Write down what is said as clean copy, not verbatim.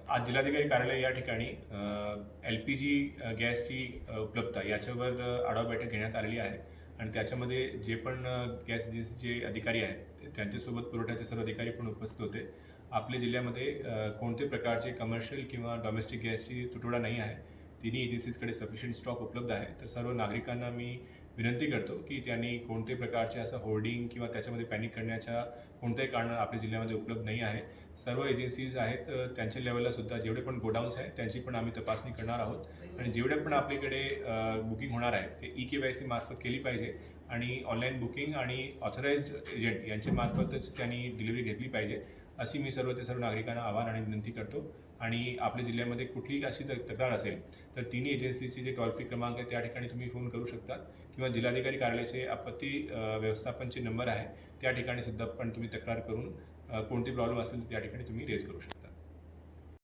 आज जिल्हाधिकारी कार्यालय या ठिकाणी LPG गॅसची उपलब्धता याच्यावर आढावा बैठक घेण्यात आलेली आहे आणि त्याच्यामध्ये जे पण गॅस एजन्सीचे अधिकारी आहेत त्यांच्यासोबत पुरवठ्याचे सर्व अधिकारी पण उपस्थित होते. आपल्या जिल्ह्यामध्ये कोणत्याही प्रकारचे कमर्शियल किंवा डोमेस्टिक गॅसची तुटवडा नाही आहे. तिन्ही एजन्सीजकडे सफिशियंट स्टॉक उपलब्ध आहे. तर सर्व नागरिकांना मी विनंती करतो की त्यांनी कोणत्याही प्रकारचे असं होर्डिंग किंवा त्याच्यामध्ये पॅनिक करण्याच्या कोणत्याही कारण आपल्या जिल्ह्यामध्ये उपलब्ध नाही आहे. सर्व एजन्सीज आहेत त्यांच्या लेवलला सुद्धा जेवढे पण गोडाऊन्स आहेत त्यांची पण आम्ही तपासणी करणार आहोत आणि जेवढे पण आपल्याकडे बुकिंग होणार आहे ते EKYC मार्फत केली पाहिजे आणि ऑनलाईन बुकिंग आणि ऑथराइज्ड एजंट यांच्या मार्फतच त्यांनी डिलिव्हरी घेतली पाहिजे अशी मी सर्व नागरिकांना आवाहन आणि विनंती करतो. आणि आपल्या जिल्ह्यामध्ये कुठलीही अशी तक्रार असेल तर तिन्ही एजन्सीचे जे टोल फ्री क्रमांक आहे त्या ठिकाणी तुम्ही फोन करू शकता किंवा जिल्हाधिकारी कार्यालयाचे आपत्ती व्यवस्थापनचे नंबर आहे त्या ठिकाणी सुद्धा पण तुम्ही तक्रार करून कोणते प्रॉब्लेम असेल त्या ठिकाणी तुम्ही रेज करू शकता.